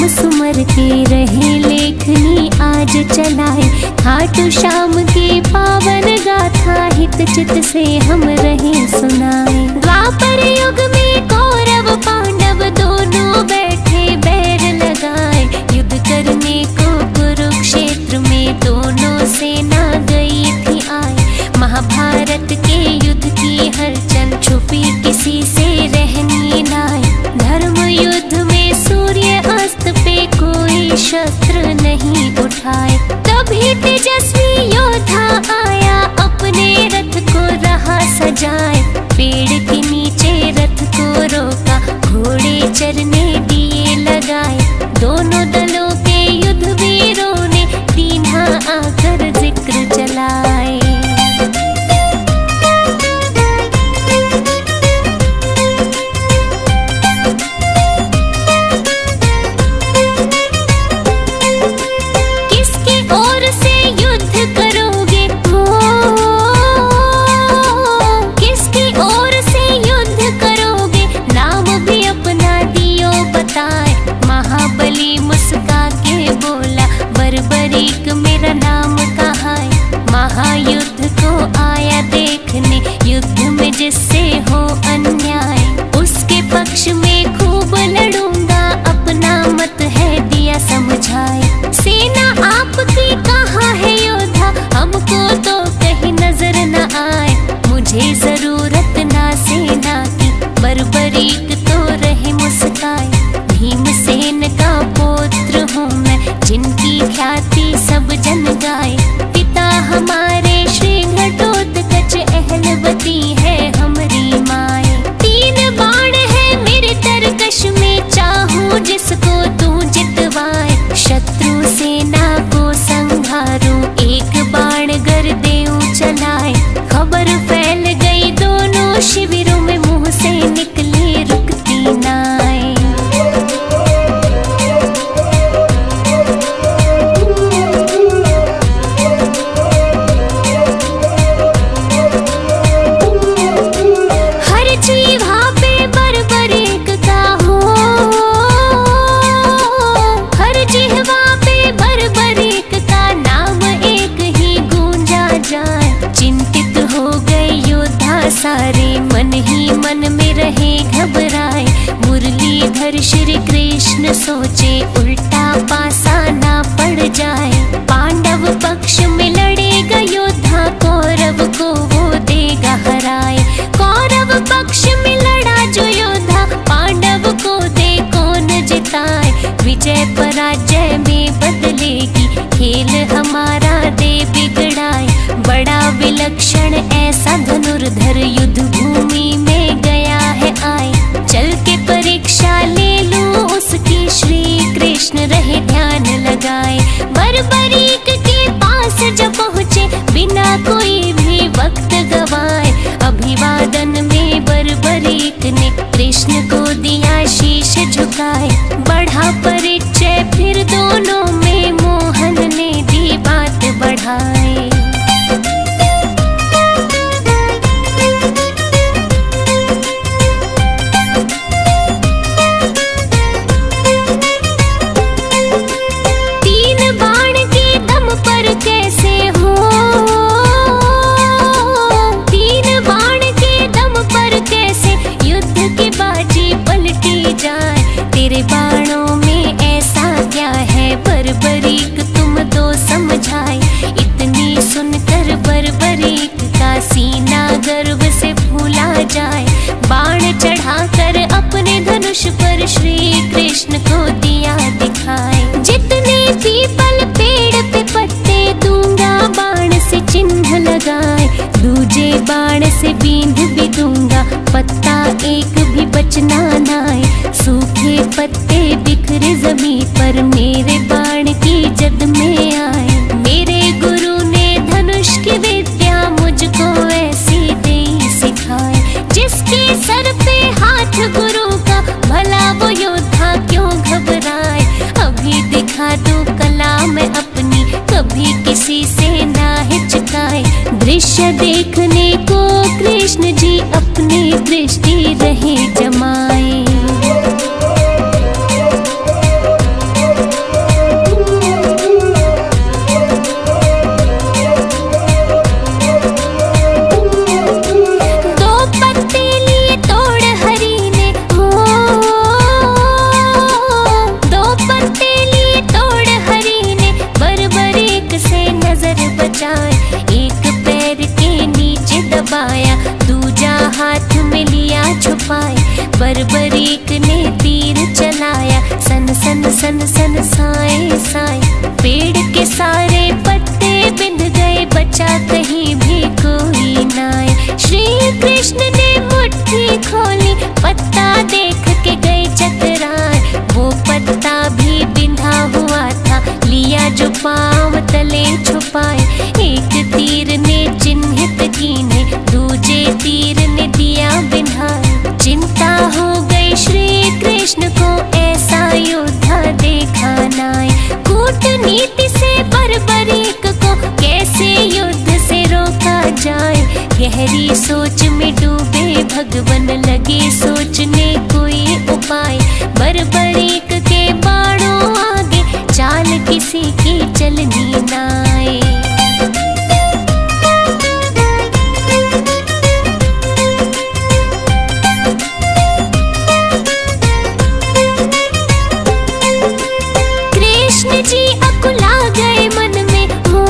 नाम सुमर के रहे लेखनी आज चलाए। खाटू श्याम की पावन गाथा हित चित से हम रहे सुनाए। द्वापर युग में कौरव पांडव दोनों बैठे बैर लगाए। युद्ध करने को कुरुक्षेत्र में दोनों सेना गई थी आए। महाभारत के युद्ध की हलचल छुपी किसी से रहनी नाए। धर्म युद्ध में सूर्य अस्त पे कोई शस्त्र नहीं उठाए। तभी तेजस्वी योद्धा आया अपने रथ को रहा सजाए। पेड़ के नीचे रथ को रोका घोड़े चरने दिए लगाए। दोनों दलों के युद्ध वीरों ने दीन्हा आकर जिक्र चलाए। महाबली मुस्का के बोला बर्बरीक मेरा नाम कहाँ है। महायुद्ध को आया देखने युद्ध में जिससे हो अन्याय। उसके पक्ष में खूब लड़ूंगा अपना मत है दिया समझाए। सेना आपकी कहाँ है योद्धा हमको तो कहीं नजर न आए। मुझे जरूरत ना सेना की बर्बरीक तो रहे मुस्काए। भीमसेन का पुत्र हूँ मैं जिनकी ख्याति सब जन गाए। पिता हमारे श्री घटोत्कच अहलवती है हमारी माए। 3 बाण है मेरे तरकश में चाहूँ जिसको तू जितवाए। शत्रु सेना को संहारूं एक बाण गर देऊं चलाए। खबर फैल गई दोनों शिविरों में मुंह से निकली रुकती नाए। सारे मन ही मन में रहे घबराए। मुरलीधर श्री कृष्ण सोचे उल्टा पासा ना पड़ जाए। पांडव पक्ष में लड़ेगा योद्धा कौरव को वो देगा हराए। कौरव पक्ष में लड़ा जो योद्धा पांडव को दे कौन जिताए। विजय पराजय में बदलेगी खेल हमारा दे बिगड़ाए। बड़ा विलक्षण ऐसा धनुर्धर युद्ध भूमि में गया है आए। चल के परीक्षा ले लूं उसकी श्री कृष्ण रहे ध्यान लगाए। बर्बरीक के पास जब पहुँचे बिना कोई भी वक्त गवाए। अभिवादन में बर्बरीक ने कृष्ण को दिया शीश झुकाए। बढ़ा परिचय फिर दोनों में मोहन ने दी बात बढ़ाए। तेरे बाणों में ऐसा क्या है बर्बरीक तुम तो समझाए। इतनी सुनकर बर्बरीक का सीना गर्व से फूला जाए। बाण चढ़ाकर अपने धनुष पर श्री कृष्ण को दिया दिखाए। जितने पीपल पेड़ पे पत्ते दूंगा बाण से चिन्ह लगाए। दूजे बाण से बींध भी दूंगा पत्ता एक भी बचना नाए। सूखे पत्ते बिखरे जमीन पर मेरे बाण की जद में आए। मेरे गुरु ने धनुष की विद्या मुझको ऐसी दे सिखाए। जिसके सर पे हाथ गुरु का भला वो योद्धा क्यों घबराए। अभी दिखा दूं कला मैं अपनी कभी किसी से ना हिचकाए। दृश्य देखने को कृष्ण जी अपनी दृष्टि रहे जमाए। सन सन साए साए। पेड़ के सारे पत्ते बिंध गए, बचा कहीं भी कोई नाए। श्री कृष्ण ने मुट्ठी खोली, पत्ता देख के गए चकराए। वो पत्ता भी बिंधा हुआ था, लिया जो पाँव तले छुपाए। एक तीर ने चिन्हित कीने, दूजे तीर ने दिया बिन्हाए। चिंता हो गई श्री कृष्ण को, ऐसा योद्धा देखा नाए। कूटनीति से बर्बरीक को कैसे युद्ध से रोका जाए। गहरी सोच में डूबे भगवन, लगे सोचने कोई उपाय। बर्बरीक के बाणों आगे, चाल किसी की चलनी नाए। कृष्ण जी अकुला गए मन में, हो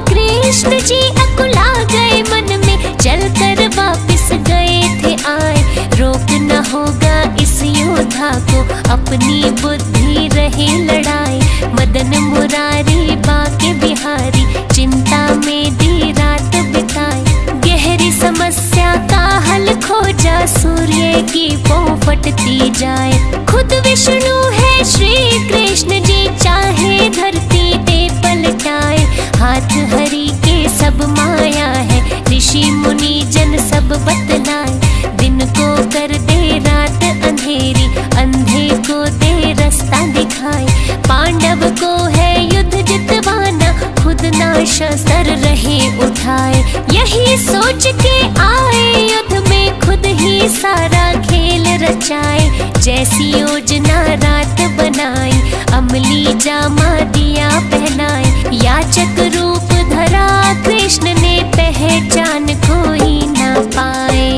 कृष्ण जी अकुला गए मन में। चलकर वापस गए थे आए, रोकना होगा इस योद्धा को, अपनी बुद्धि रहे लड़ाए। मदन मुरारी बाके बिहारी, चिंता में दी रात बिताए। गहरी समस्या का हल खोजा, सूर्य की पौ फटती जाए। खुद विष्णु है श्री कृष्ण जी, चाहे धरती पे पलटाए। हाथ हरि के सब माया है, ऋषि मुनि जन सब बतलाए। दिन को कर दे रात अंधेरी, अंधे को दे रास्ता दिखाए। पांडव को है युद्ध जितवाना, खुद ना शस्त्र रहे उठाए। यही सोच के आए युद्ध में, खुद ही सारा खेल रचाए। जैसी योजना रात बनाई, अमली जामा दिया पहनाए। याचक रूप धरा कृष्ण ने, पहचान कोई ना पाए।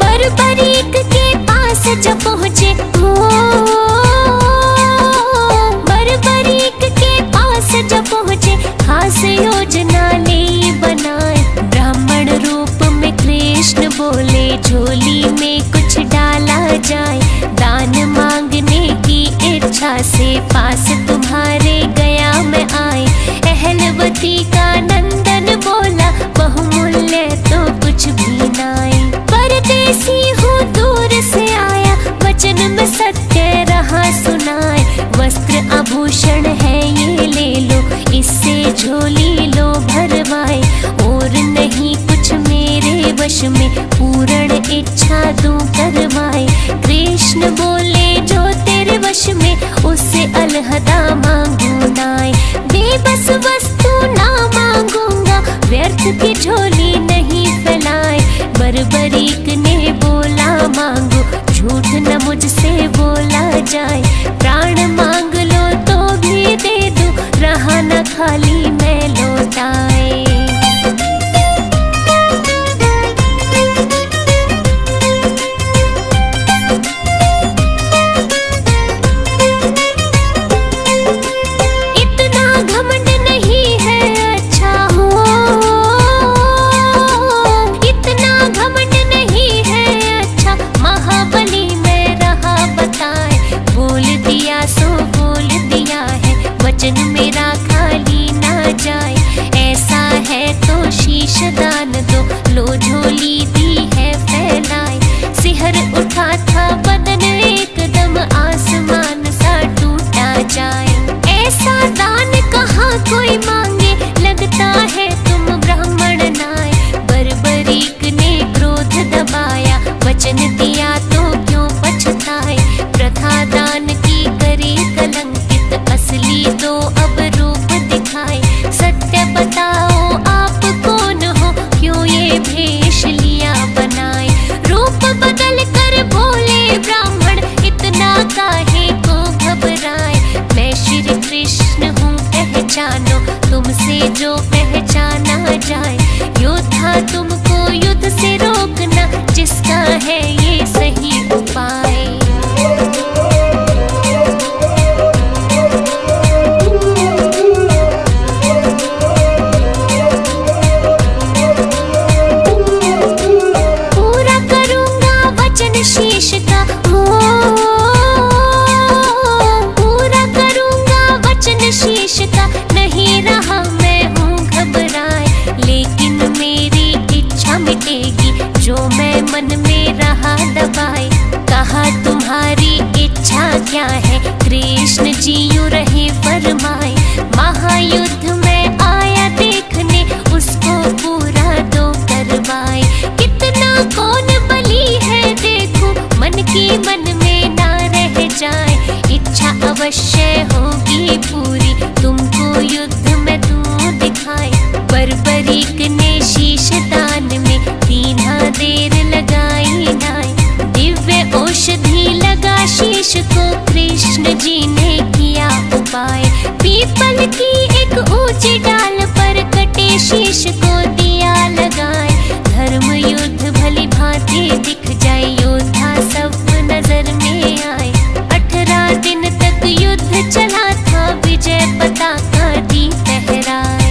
बर्बरीक के पास जब पहुँचे, हो बर्बरीक के पास जब पहुँचे। खास योजना ले बनाए, ब्राह्मण रूप में कृष्ण बोले। झोली में कुछ डाला जाए, दान मांगने की इच्छा से पास तुम्हारे गया मैं आए। अहलवती का नंदन बोला, बहुमूल्य तो कुछ भी नाए। परदेसी हूँ दूर से आया, वचन में सत्य रहा सुनाए। वस्त्र आभूषण है ये ले लो, इससे झोली लो भरवाए। और नहीं कुछ मेरे वश में, पूर्ण इच्छा दूं करवाए। कृष्ण बोले जो तेरे वश में, उससे अलहदा मांगू नाए। बेबस वस्तु ना मांगूंगा, व्यर्थ की झोली नहीं फैलाए। बर्बरीक ने बोला मांगो, झूठ न मुझसे बोला जाए। प्राण मांग लो तो भी दे दूं, रहा न खाली मैं लौटाए। इतना घमंड नहीं है अच्छा, हो इतना घमंड नहीं है अच्छा। महाबली मैं रहा बताए, बोल दिया सो बोल दिया है। वचन मेरा खाली ना जाए, ऐसा है तो शीश दान दो। लो झोली दी है फैलाए, सिहर उठा था बदन एकदम, आसमान सा टूटा जाए। ऐसा दान कहाँ कोई मांगे, लगता है तुम ब्राह्मण नाए। बर्बरीक ने क्रोध दबाया, वचन दिया तो क्यों पछताए। प्रथा दान की करे कलंकित, असली दो अब रूप दिखाए। सत्य बताओ आप कौन हो, क्यों ये भेष लिया बनाए। रूप बदल कर बोले ब्राह्मण, इतना काहे को घबराए। मैं श्री कृष्ण हूँ पहचानो, तुमसे जो पहचाना जाए। योद्धा तुमको युद्ध से रोकना, जिसका है ये शीश का नहीं रहा मैं हूँ घबराए, लेकिन मेरी इच्छा मिटेगी जो मैं मन में रहा दबाए। कहा तुम्हारी इच्छा क्या है, कृष्ण जी यूं रहे फरमाए। महायुद्ध में आया देखने, उसको पूरा दो करवाए। कितना कौन बली है देखो, मन की मन में ना रह जाए। इच्छा अवश्य होगी पूरी, तुमको युद्ध में तू दिखाए। बर्बरीक ने शीश दान में दीना देर लगाई नाय। दिव्य औषधि लगा शीश को, कृष्ण जी ने किया उपाय। पीपल की एक ऊंची डाल पर कटे शीश को दिया लगाए। धर्म युद्ध भली भांति दिख जाए, योद्धा सब नजर में आए। 18 दिन तक युद्ध चला था, विजय पताका दी फहराए।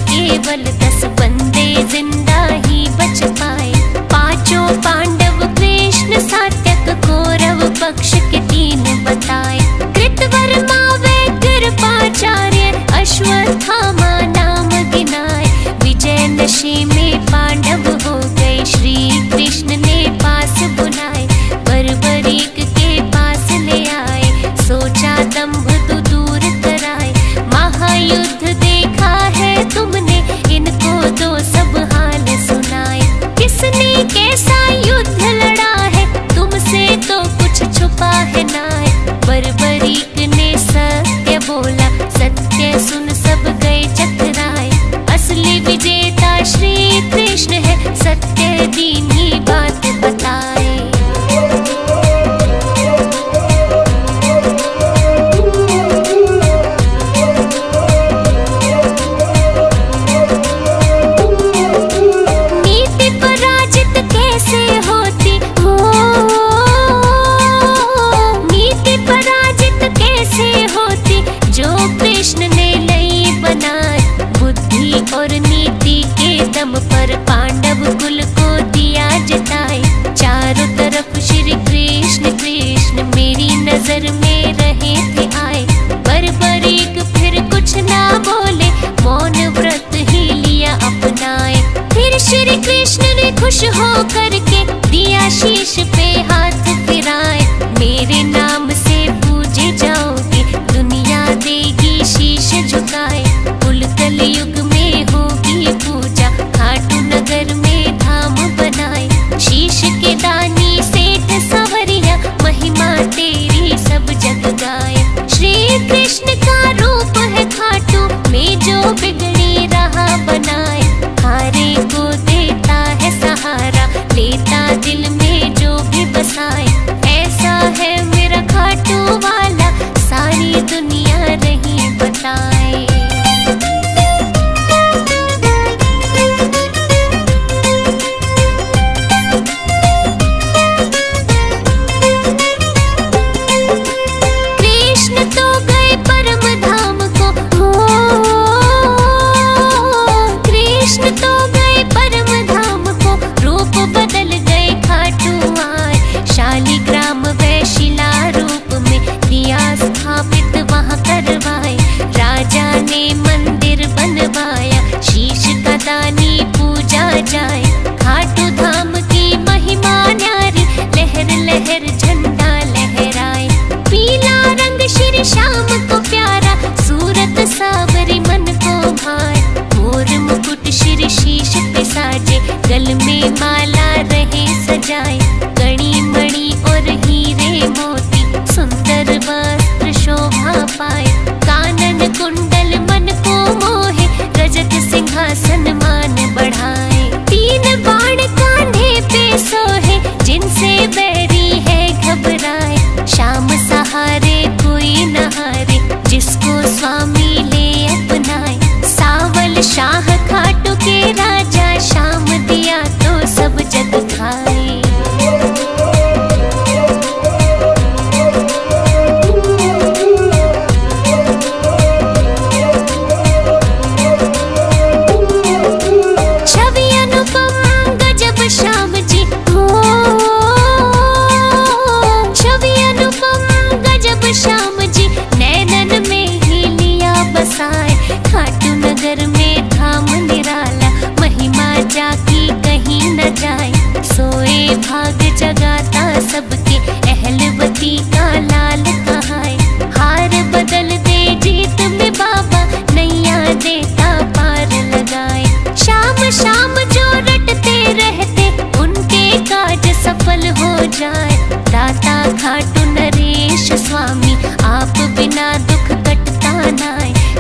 केवल 10 बंदे जिंदा ही बच पाए। पांचों पांडव कृष्ण सात्यक कौरव पक्ष के 3 बताए। कृतवर्मा व कृपाचार्य अश्वत्थामा नाम गिनाए। विजय नशे में पांडव हो गए, श्री कृष्ण ने पास बुलाए। बर्बरीक के पास ले आए, सोचा दंभ तो दूर कराए। महायुद्ध देखा है तुमने, इनको दो सब हाल सुनाए। किसने कैसा युद्ध लड़ा है, तुमसे तो कुछ छुपा है नाय। बर्बरीक ने सत्य बोला, सत्य सुन सब गए चकराए। असली विजेता श्री कृष्ण है, सत्य दीनी बात बताए। और नीति के दम पर पांडव कुल को दिया जताए। चारों तरफ श्री कृष्ण कृष्ण मेरी नजर में रहे थे आए। बर्बरीक फिर कुछ ना बोले, मौन व्रत ही लिया अपनाए। फिर श्री कृष्ण ने खुश हो करके दिया शीश पे हाथ फिराए। मेरे नाम से पूजे जाओगे, दुनिया देगी शीश झुकाए। कुल कलयुग में होगी पूजा, खाटू नगर में धाम बनाए। शीश के दानी सेठ सवरिया, महिमा तेरी सब जग गाए। श्री कृष्ण का रूप है खाटू में, जो बिगड़ी राह बनाए। हारे को देता है सहारा, लेता दिल में जो भी बसाए। ऐसा है मेरा खाटू वाला, सारी दुनिया रही बताए। जाए। खाटू धाम की महिमा न्यारी, लहर लहर झंडा लहराए। पीला रंग श्री श्याम को प्यारा, सूरत सावरी मन को भाए। मोर मुकुट श्री शीश पे साजे, गल में माला रहे सजाए। कड़ी मणि और हीरे मोती, सुंदर वस्त्र शोभा पाए। कानन कुंडल मन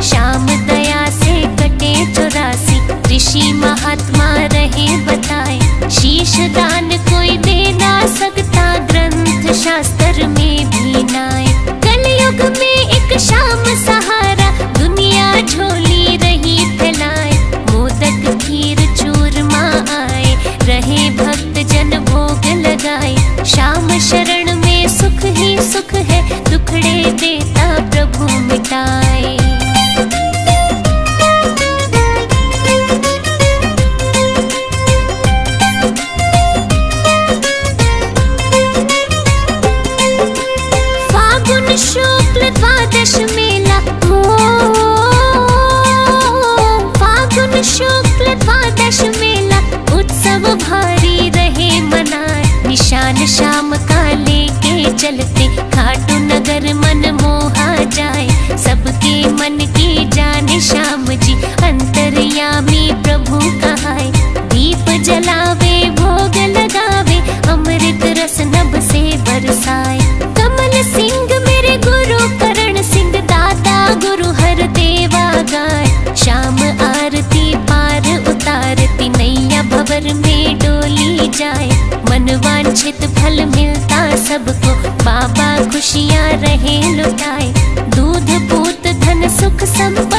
श्याम दया से कटे 84, ऋषि महात्मा रहे बताए। शीश दान कोई दे ना सकता, ग्रंथ शास्त्र में भी नाए। कलयुग में एक श्याम सहारा, दुनिया झोली रही फैलाए। मोदक खीर चूरमा आए, रहे भक्त जन भोग लगाए। श्याम शरण में सुख ही सुख है, दुखड़े देता प्रभु मिटाए। फागुन शुक्ल द्वादश मेला हो, फागुन शुक्ल द्वादश मेला, उत्सव भारी रहे मनाए। निशान श्याम का लेके चलते, खाटू नगर मन मोहा जाए। सबके मन की जाने श्याम जी, अंतर्यामी प्रभु कहाए। दीप जलावे भोग लगावे, अमृत रस नभ से बरसाए। कमल सिंह मेरे गुरु करण सिंह, दादा गुरु हर देवा गाय। श्याम आरती पार उतारती, नैया भंवर में डोली जाए। मन वांछित फल मिलता सबको, बाबा खुशियाँ रहे लुटाए। दूध पूत धन सुख संपत्ति